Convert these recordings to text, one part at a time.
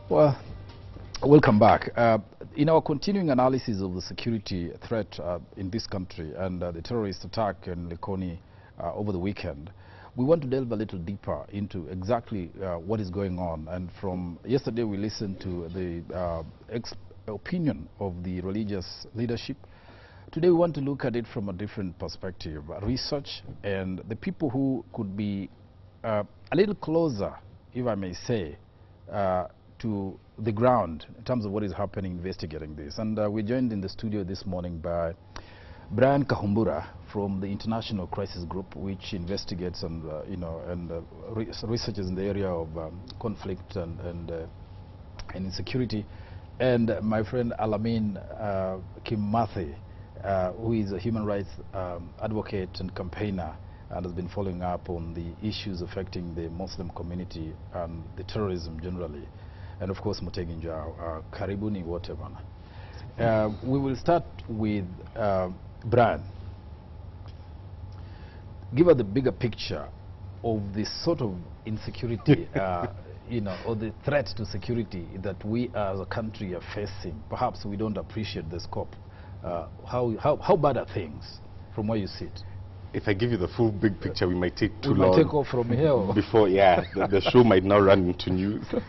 Well, welcome back. In our continuing analysis of the security threat in this country and the terrorist attack in Likoni over the weekend, we want to delve a little deeper into exactly what is going on. And from yesterday, we listened to the opinion of the religious leadership. Today, we want to look at it from a different perspective, research, and the people who could be a little closer, if I may say, to the ground in terms of what is happening investigating this. And we're joined in the studio this morning by Brian Kahumbura from the International Crisis Group, which investigates and researches in the area of conflict and insecurity, and my friend Alamin Kimathi, who is a human rights advocate and campaigner and has been following up on the issues affecting the Muslim community and the terrorism generally. And of course, Mutegi Njau, Karibuni Waterman. We will start with Brian. Give us the bigger picture of this sort of insecurity, or the threat to security that we as a country are facing. Perhaps we don't appreciate the scope. How bad are things from where you sit? If I give you the full big picture, we might take too long. We might take off from here. Before, yeah, the show might now run into news. To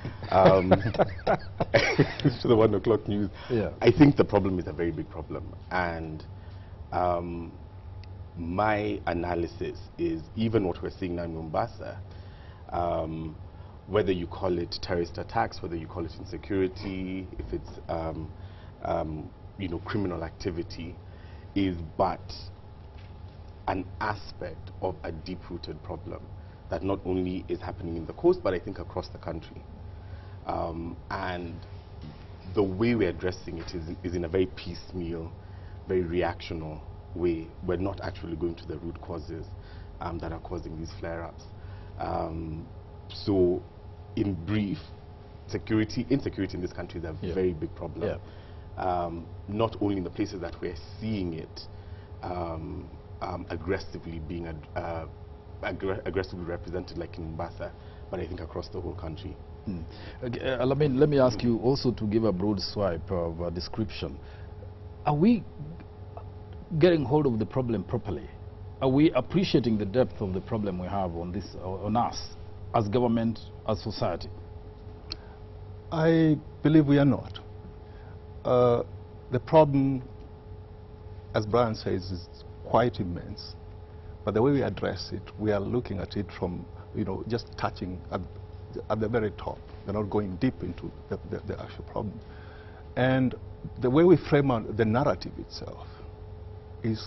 the 1 o'clock news. Yeah. I think the problem is a very big problem. And my analysis is even what we're seeing now in Mombasa, whether you call it terrorist attacks, whether you call it insecurity, if it's criminal activity, is but an aspect of a deep-rooted problem that not only is happening in the coast, but I think across the country. And the way we're addressing it is in a very piecemeal, very reactional way. We're not actually going to the root causes that are causing these flare-ups. So, in brief, insecurity in this country is a very big problem. Yeah. Not only in the places that we're seeing it, aggressively being aggressively represented like in Mombasa, but I think across the whole country. Let me ask you also to give a broad swipe of a description. Are we getting hold of the problem properly? Are we appreciating the depth of the problem we have on us as government, as society? I believe we are not. The problem, as Brian says, is quite immense, but the way we address it, we are looking at it from, just touching at the very top. We're not going deep into the actual problem. And the way we frame out the narrative itself is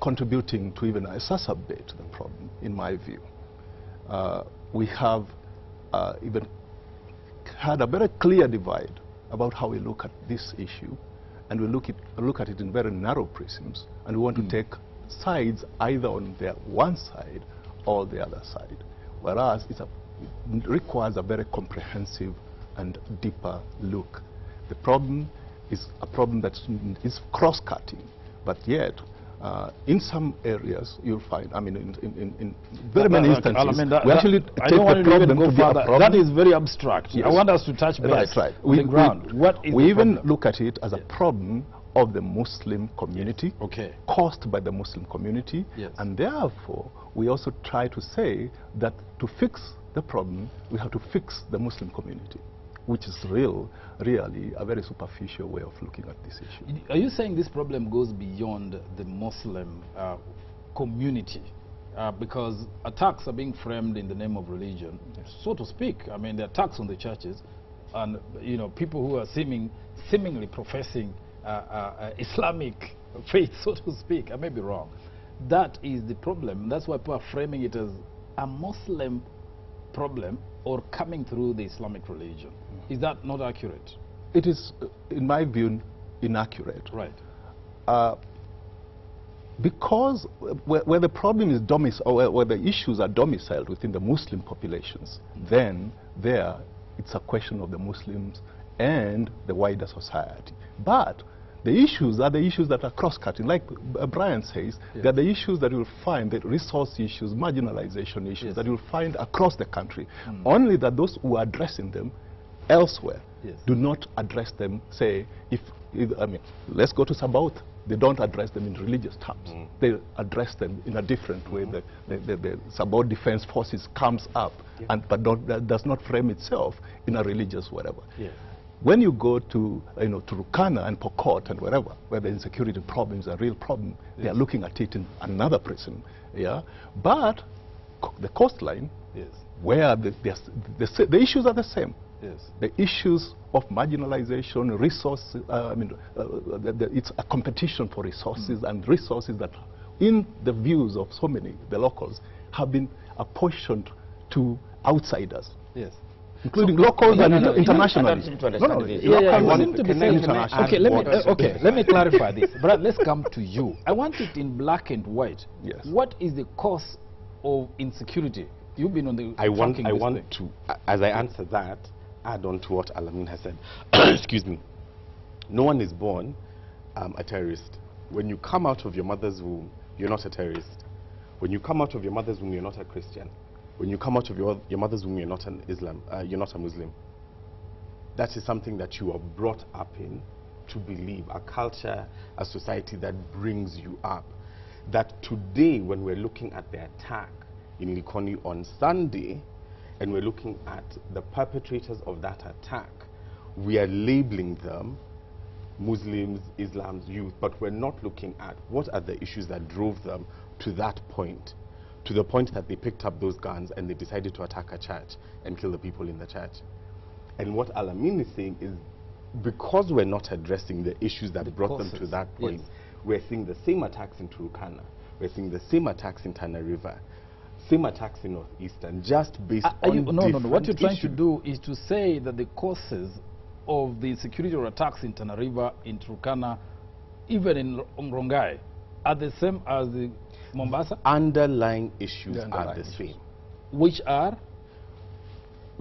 contributing to even exacerbate the problem, in my view. We have even had a very clear divide about how we look at this issue, and we look at it in very narrow prisms, and we want to take sides either on their one side or the other side, whereas it requires a very comprehensive and deeper look. The problem is a problem that is cross-cutting, but yet in some areas you'll find, in very many instances, we actually take I don't want the to even problem go to further. be a problem. That is very abstract. Yes. I want us to touch base right. on the ground. We even look at it as a problem of the Muslim community, caused by the Muslim community, and therefore we also try to say that to fix the problem, we have to fix the Muslim community, which is really a very superficial way of looking at this issue. Are you saying this problem goes beyond the Muslim community? Because attacks are being framed in the name of religion, so to speak. I mean, the attacks on the churches, and people who are seemingly professing Islamic faith, so to speak. I may be wrong. That is the problem. That's why people are framing it as a Muslim problem or coming through the Islamic religion. Is that not accurate? It is, in my view, inaccurate. Right. Because where the problem is where the issues are domiciled within the Muslim populations, then there it's a question of the Muslims and the wider society. But the issues are the issues that are cross-cutting. Like Brian says, they're the issues that you'll find, the resource issues, marginalization issues that you'll find across the country. Only that those who are addressing them elsewhere Yes. do not address them, say, I mean, let's go to Sabaoth. They don't address them in religious terms. They address them in a different way. The Sabaoth Defense Forces comes up, but does not frame itself in a religious whatever. Yes. When you go to, to Turkana and Pokot and wherever, where the insecurity problem is a real problem, they are looking at it in another prism. Yeah, but the coastline, where the issues are the same. Yes. The issues of marginalization, resource, it's a competition for resources, and resources that, in the views of so many, the locals, have been apportioned to outsiders. Yes. Including locals and internationalists. Okay, let me clarify this. Brad, let's come to you. I want it in black and white. Yes. What is the cause of insecurity? You've been on the I want to, as I answer that, add on to what Alamin has said. Excuse me. No one is born a terrorist. When you come out of your mother's womb, you're not a terrorist. When you come out of your mother's womb, you're not a Christian. When you come out of your mother's womb, you're not you're not a Muslim. That is something that you are brought up in to believe, a culture, a society that brings you up. That today, when we're looking at the attack in Likoni on Sunday, and we're looking at the perpetrators of that attack, we are labeling them Muslims, Islam's youth, but we're not looking at what are the issues that drove them to that point, to the point that they picked up those guns and they decided to attack a church and kill the people in the church. And what Alamin is saying is, because we're not addressing the issues that brought them to that point, we're seeing the same attacks in Turkana, we're seeing the same attacks in Tana River, same attacks in Northeastern, just based on no. What you're trying to do is to say that the causes of the security attacks in Tana River, in Turkana, even in Rongai, are the same as the Mombasa? Underlying issues are the same. Which are?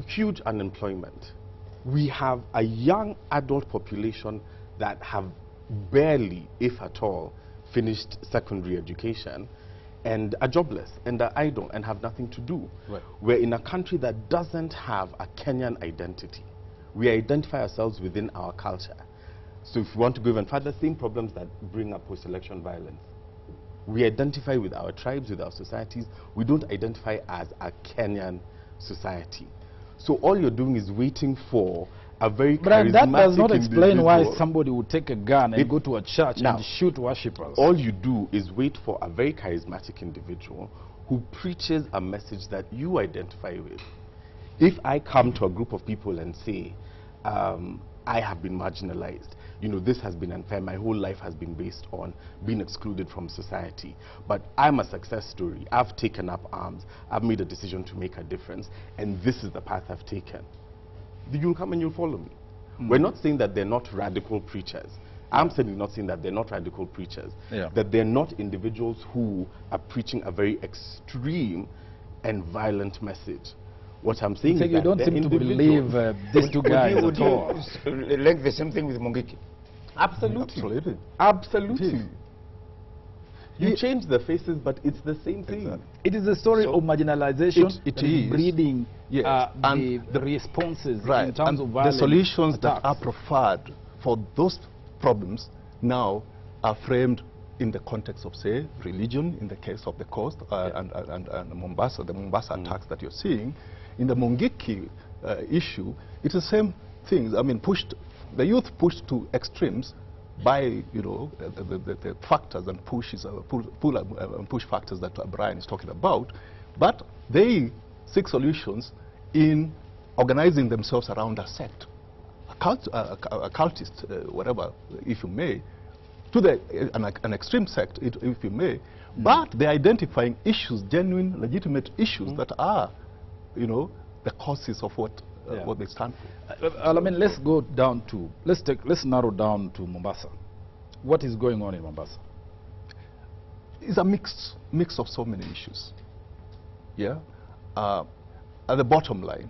Huge unemployment. We have a young adult population that have barely, if at all, finished secondary education and are jobless and are idle and have nothing to do. Right. We're in a country that doesn't have a Kenyan identity. We identify ourselves within our culture. So if we want to go even further, same problems that bring up post-election violence. We identify with our tribes, with our societies. We don't identify as a Kenyan society. So all you're doing is waiting for a very charismatic that does not explain why individual. somebody would take a gun and go to a church and shoot worshippers. All you do is wait for a very charismatic individual who preaches a message that you identify with. If I come to a group of people and say, I have been marginalized, this has been unfair, my whole life has been based on being excluded from society, but I'm a success story, I've taken up arms, I've made a decision to make a difference, and this is the path I've taken, you'll come and you'll follow me. We're not saying that they're not radical preachers. I'm certainly not saying that they're not radical preachers, that they're not individuals who are preaching a very extreme and violent message. What I'm saying is you don't seem to believe these two guys at all. Like the same thing with Mungiki? Absolutely. Absolutely. You change the faces, but it's the same thing. Exactly. It is a story of marginalization. It is breeding and the responses right. in terms and of violence. The solutions attacks. that are preferred for those problems now are framed in the context of, say, religion, in the case of the coast, and Mombasa, the Mombasa attacks that you're seeing. In the Mungiki issue, it's the same thing. I mean, the youth pushed to extremes by, the factors and pushes, push factors that Brian is talking about, but they seek solutions in organizing themselves around a sect, a cultist, whatever, if you may, to an extreme sect, if you may, but they're identifying issues, genuine, legitimate issues that are, the causes of what they stand for. I mean, let's go down to, let's narrow down to Mombasa. What is going on in Mombasa? It's a mix of so many issues. Yeah. At the bottom line,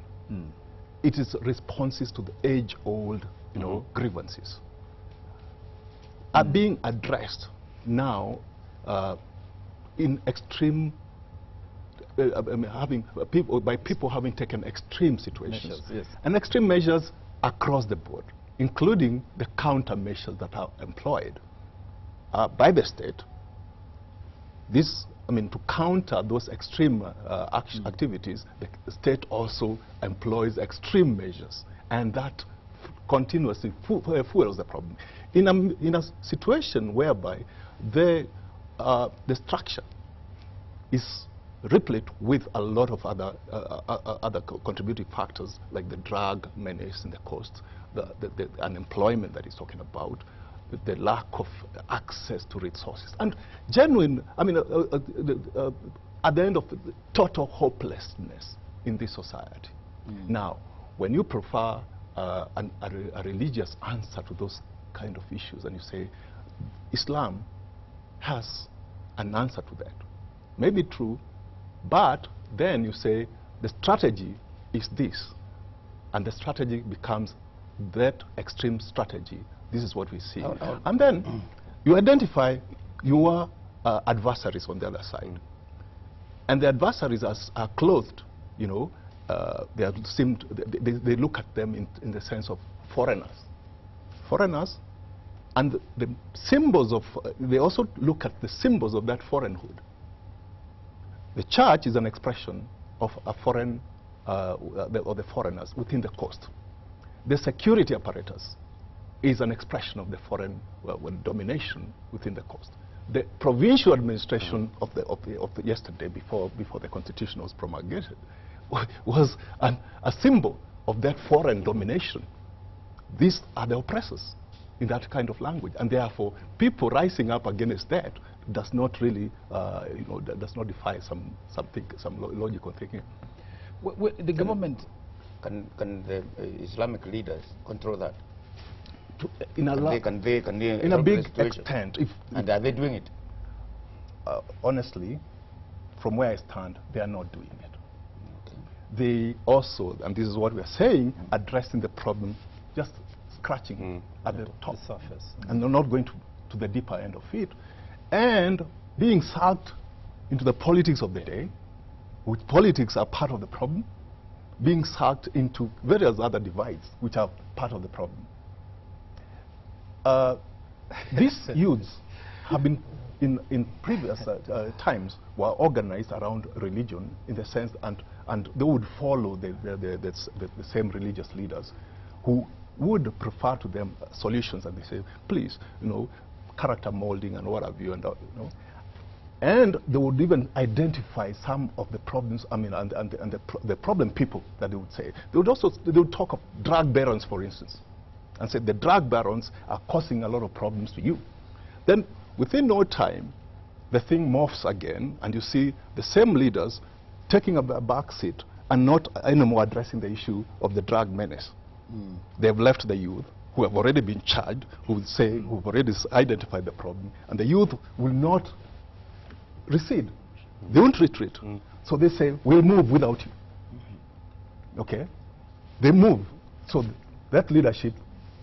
it is responses to the age-old, grievances are being addressed now in extreme. By people having taken extreme situations. Measures, yes. And extreme measures across the board, including the countermeasures that are employed by the state. This, I mean, to counter those extreme activities, the state also employs extreme measures, and that continuously fuels the problem. In a situation whereby the structure is replete with a lot of other contributing factors, like the drug menace in the coast, the unemployment that he's talking about, the lack of access to resources, and genuine, I mean, at the end of it, total hopelessness in this society. Now, when you prefer a religious answer to those kind of issues, and you say Islam has an answer to that, maybe true, but then you say the strategy is this, and the strategy becomes that extreme strategy. This is what we see. And then you identify your adversaries on the other side. And the adversaries are clothed, you know, they look at them in the sense of foreigners. Foreigners, and the symbols of, they also look at the symbols of that foreignhood. The church is an expression of a foreign, or the foreigners within the coast. The security apparatus is an expression of the foreign domination within the coast. The provincial administration of the yesterday, before the constitution was promulgated, was a symbol of that foreign domination. These are the oppressors in that kind of language, and therefore people rising up against that does not really, you know, does not defy some logical thinking. The government can the Islamic leaders control that? In a big extent. And are they doing it? Honestly, from where I stand, they are not doing it. Okay. They also, and this is what we are saying, addressing the problem, just scratching at the top, the surface, and they're not going to the deeper end of it, and being sucked into the politics of the day, which politics are part of the problem, being sucked into various other divides, which are part of the problem. These youths have been, in previous times, were organized around religion in the sense, and they would follow the same religious leaders who would prefer to them solutions, and they say, please, you know, character molding and what have you, and you know, and they would even identify some of the problems, I mean, and the problem people that they would say. They would talk of drug barons, for instance, and say the drug barons are causing a lot of problems to you. Then within no time, the thing morphs again, and you see the same leaders taking a back seat and not anymore addressing the issue of the drug menace. They've left the youth, who have already been charged, who will say, who've already identified the problem, and the youth will not recede. They won't retreat. So they say, we'll move without you. Okay? They move. So that leadership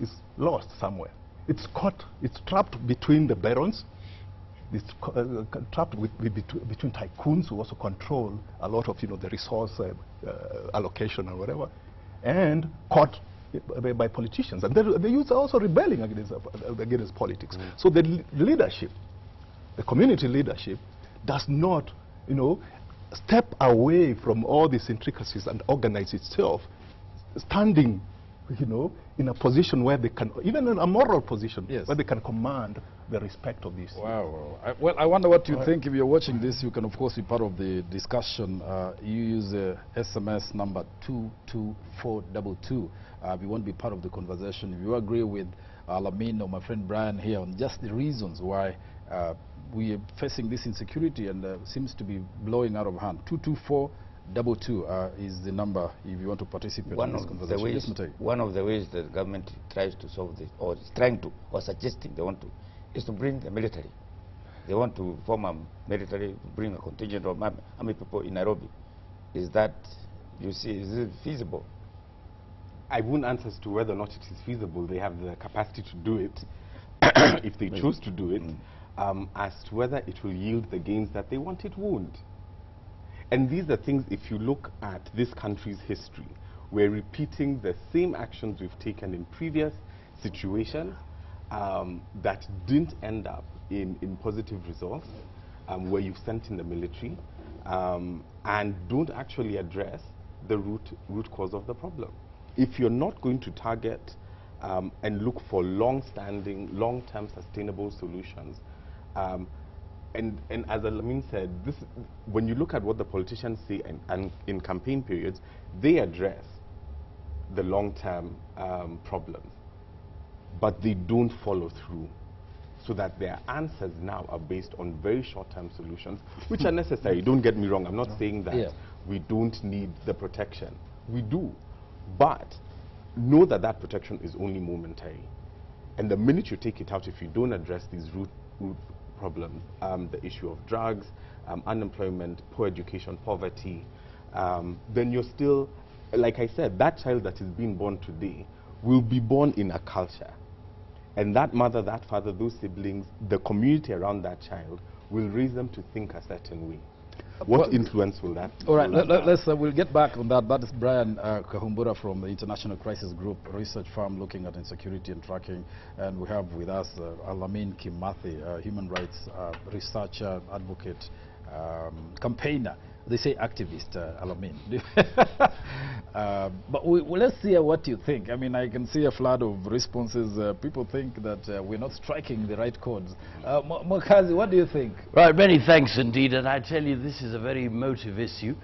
is lost somewhere. It's caught, it's trapped between the barons, it's trapped between tycoons who also control a lot of, you know, the resource allocation or whatever, and caught by politicians. And the youth are also rebelling against politics. So the leadership, the community leadership, does not, you know, step away from all these intricacies and organize itself, standing, you know, in a position where they can, even in a moral position, where they can command the respect of this. Wow. Well, I wonder what you think. If you're watching this, you can, of course, be part of the discussion. You use SMS number 22422. We want to be part of the conversation. If you agree with Lamin or my friend Brian here on just the reasons why we are facing this insecurity and seems to be blowing out of hand. 22422 is the number if you want to participate in this conversation. One of the ways the government tries to solve this, or is trying to, or suggesting they want to, is to bring the military. They want to form a military, bring a contingent of army people in Nairobi. Is that, you see, is it feasible? I won't answer as to whether or not it is feasible. They have the capacity to do it if they choose to do it. As to whether it will yield the gains that they want, it won't. And these are things, if you look at this country's history, we're repeating the same actions we've taken in previous situations that didn't end up in positive results, where you've sent in the military, and don't actually address the root cause of the problem. If you're not going to target and look for long-standing, long-term sustainable solutions, and as Alamin said, when you look at what the politicians say and in campaign periods, they address the long-term problems, but they don't follow through, so that their answers now are based on very short-term solutions, which are necessary. Don't get me wrong, I'm not saying that we don't need the protection. We do, but know that that protection is only momentary. And the minute you take it out, if you don't address these root problems, the issue of drugs, unemployment, poor education, poverty, then you're still, like I said, that child that is being born today will be born in a culture. And that mother, that father, those siblings, the community around that child will raise them to think a certain way. What influence will that? All right, we'll get back on that. That is Brian Kahumbura from the International Crisis Group research firm looking at insecurity and tracking. And we have with us Alamin Kimathi, human rights researcher, advocate, campaigner. They say activist, Alamin. But let's see what you think. I mean, I can see a flood of responses. People think that we're not striking the right chords. Mokazi, what do you think? Right, many thanks indeed. And I tell you, this is a very emotive issue.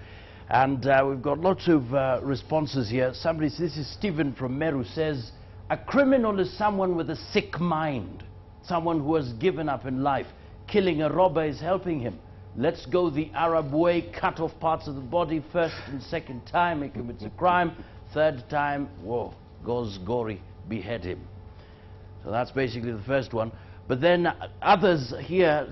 And we've got lots of responses here. Somebody, this is Stephen from Meru, says, a criminal is someone with a sick mind, someone who has given up in life. Killing a robber is helping him. Let's go the Arab way, cut off parts of the body first and second time, he commits a crime. Third time, whoa, goes gory, behead him. So that's basically the first one. But then others here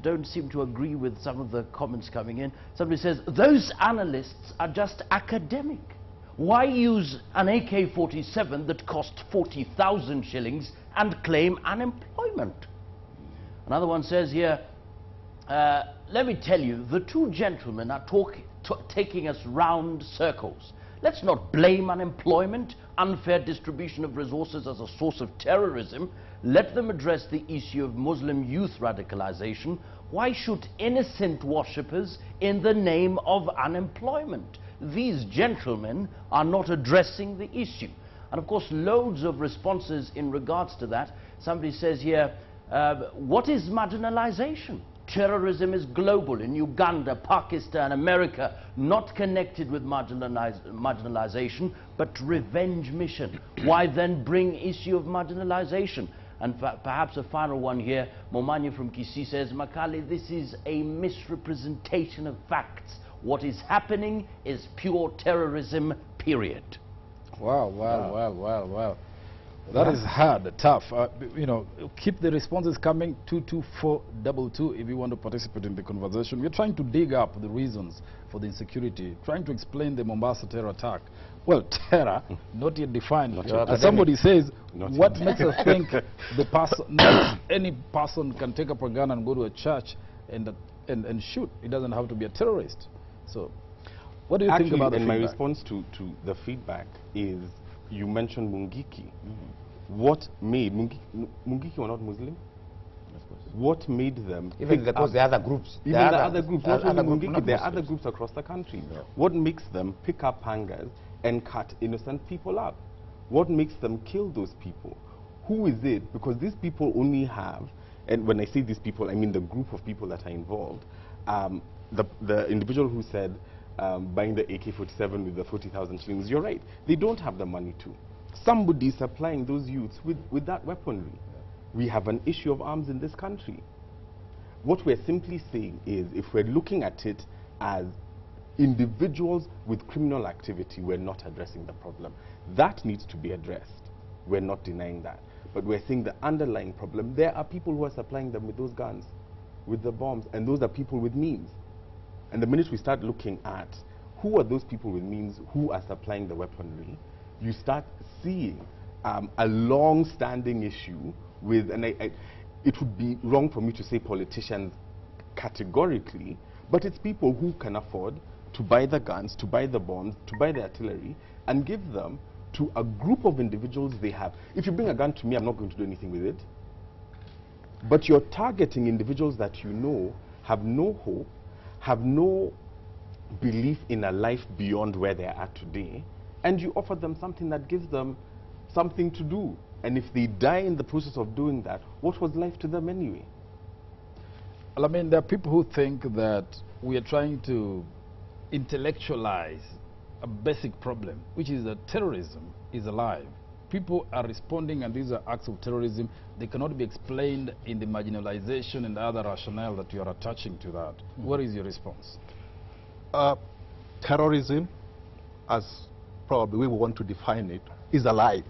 don't seem to agree with some of the comments coming in. Somebody says, those analysts are just academic. Why use an AK-47 that cost 40,000 shillings and claim unemployment? Another one says here, let me tell you, the two gentlemen are taking us round circles. Let's not blame unemployment, unfair distribution of resources as a source of terrorism. Let them address the issue of Muslim youth radicalization. Why shoot innocent worshippers in the name of unemployment? These gentlemen are not addressing the issue. And of course, loads of responses in regards to that. Somebody says here, what is marginalization? Terrorism is global. In Uganda, Pakistan, America, not connected with marginalization, but revenge mission. Why then bring issue of marginalization? And perhaps a final one here, Momanya from Kisi says, Makali, this is a misrepresentation of facts. What is happening is pure terrorism, period. Wow, wow, wow, wow, wow. That is hard, tough. You know, keep the responses coming, 22422 if you want to participate in the conversation. We're trying to dig up the reasons for the insecurity, trying to explain the Mombasa terror attack. Well, terror, not yet defined. As somebody says, what makes us think the person, not any person can take up a gun and go to a church and shoot? It doesn't have to be a terrorist. So, what do you think about the feedback? My response to the feedback is, you mentioned Mungiki. What made Mungiki were not Muslim? What made them? Even the other groups. Even the other groups. Not only Mungiki, there are other groups across the country. Yeah. What makes them pick up hangers and cut innocent people up? What makes them kill those people? Who is it? Because these people only have, and when I say these people, I mean the group of people that are involved. The individual who said, buying the AK-47 with the 40,000 shillings, you're right, they don't have the money to. Somebody is supplying those youths with that weaponry. Yeah. We have an issue of arms in this country. What we're simply saying is, if we're looking at it as individuals with criminal activity, we're not addressing the problem. That needs to be addressed. We're not denying that. But we're saying the underlying problem, there are people who are supplying them with those guns, with the bombs, and those are people with means. And the minute we start looking at who are those people with means who are supplying the weaponry, you start seeing a long-standing issue with, and it would be wrong for me to say politicians categorically, but it's people who can afford to buy the guns, to buy the bombs, to buy the artillery, and give them to a group of individuals they have. If you bring a gun to me, I'm not going to do anything with it. But you're targeting individuals that you know have no hope, have no belief in a life beyond where they are at today, and you offer them something that gives them something to do. And if they die in the process of doing that, what was life to them anyway? Well, I mean, there are people who think that we are trying to intellectualize a basic problem, which is that terrorism is alive. People are responding, and these are acts of terrorism. They cannot be explained in the marginalization and other rationale that you are attaching to that. What is your response? Terrorism, as probably we want to define it, is alive.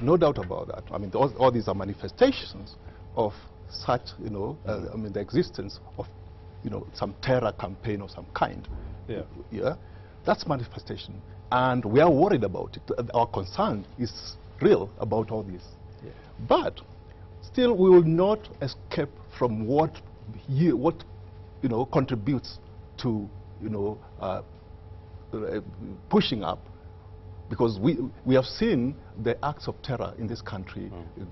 No doubt about that. I mean, all these are manifestations of such, you know, I mean, the existence of, you know, some terror campaign of some kind. Yeah. Yeah, that's manifestation, and we are worried about it. Our concern is real about all this. Yeah. But still, we will not escape from what you know contributes to, you know, pushing up, because we have seen the acts of terror in this country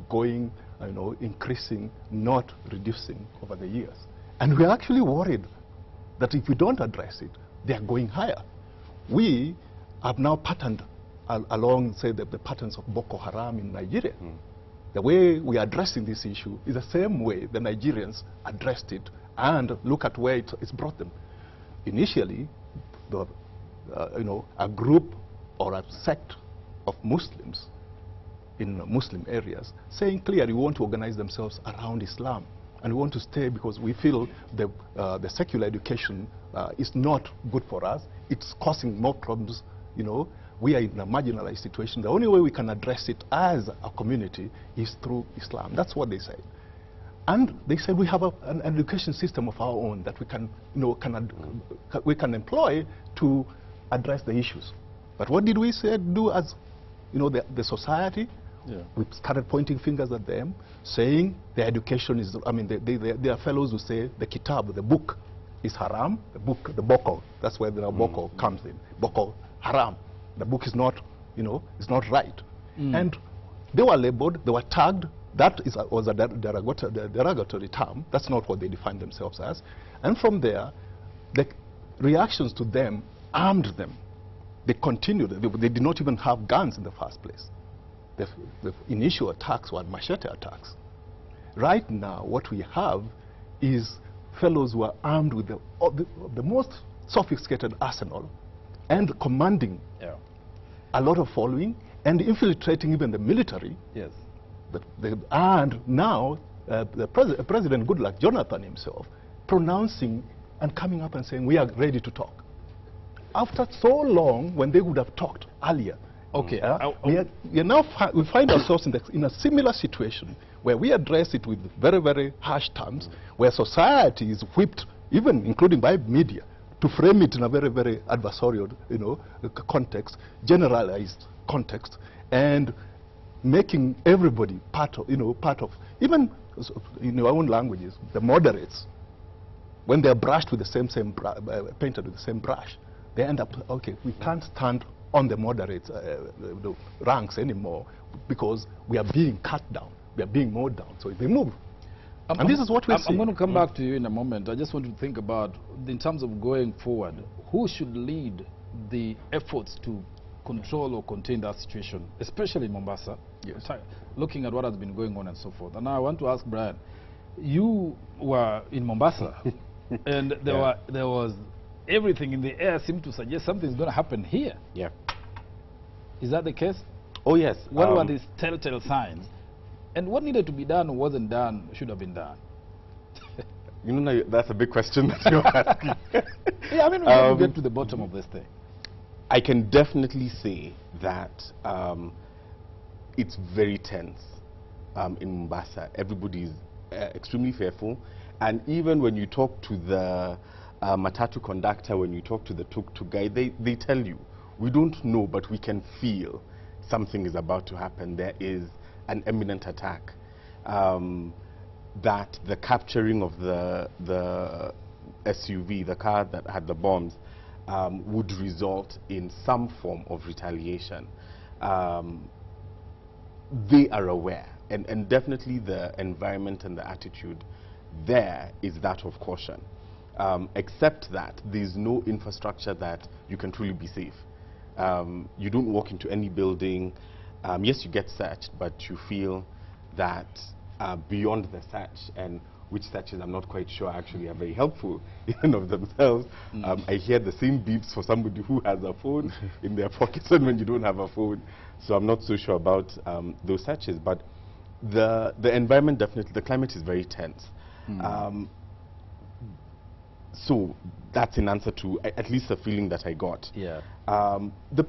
going, you know, increasing, not reducing over the years, and we are actually worried that if we don't address it, they are going higher. We have now patterned along, say, the patterns of Boko Haram in Nigeria. The way we are addressing this issue is the same way the Nigerians addressed it, and look at where it's brought them. Initially, you know, a group or a sect of Muslims in Muslim areas saying clearly we want to organize themselves around Islam, and we want to stay because we feel the secular education is not good for us. It's causing more problems. You know, we are in a marginalized situation. The only way we can address it as a community is through Islam. That's what they say. And they said we have an education system of our own that we can, you know, we can employ to address the issues. But what did we do as, you know, the society? Yeah. We started pointing fingers at them, saying their education is, I mean, there are fellows who say the kitab, the book, is haram. The book, the Boko, that's where the Boko comes in. Boko, haram. The book is not, you know, it's not right. And they were labeled, they were tagged. That was a derogatory term. That's not what they defined themselves as. And from there, the reactions to them armed them. They continued. They did not even have guns in the first place. The initial attacks were machete attacks. Right now, what we have is fellows who are armed with the most sophisticated arsenal and commanding a lot of following and infiltrating even the military. Yes. And now President Goodluck Jonathan himself pronouncing and coming up and saying we are ready to talk. After so long, when they would have talked earlier. Okay. We find ourselves in a similar situation where we address it with very, very harsh terms, where society is whipped, even including by media, to frame it in a very, very adversarial, you know, context, generalized context, and making everybody part of, even in our own languages, the moderates, when they're brushed with the painted with the same brush, they end up, okay, we can't stand on the moderates the ranks anymore because we are being cut down, we are being mowed down, so they move. And this is what we're seeing. I'm going to come back to you in a moment. I just want to think about, in terms of going forward, who should lead the efforts to control or contain that situation, especially in Mombasa, looking at what has been going on and so forth. And now I want to ask Brian, you were in Mombasa, and there was everything in the air seemed to suggest something's going to happen here. Yeah. Is that the case? Oh, yes. What were these telltale signs? And what needed to be done or wasn't done should have been done? You know, that's a big question that you're asking. Yeah, I mean, we have to get to the bottom of this thing. I can definitely say that it's very tense in Mombasa. Everybody's extremely fearful. And even when you talk to the matatu conductor, when you talk to the tuk-tuk guy, they tell you, we don't know, but we can feel something is about to happen. There is an imminent attack. That the capturing of the SUV, the car that had the bombs, would result in some form of retaliation. They are aware, and definitely the environment and the attitude there is that of caution. Except that there's no infrastructure that you can truly be safe. You don't walk into any building. Yes, you get searched, but you feel that beyond the search, and which searches I'm not quite sure actually are very helpful in and of themselves. I hear the same beeps for somebody who has a phone in their pockets and when you don't have a phone. So I'm not so sure about those searches. But the environment, definitely, the climate is very tense. So that's in answer to at least the feeling that I got. Yeah. The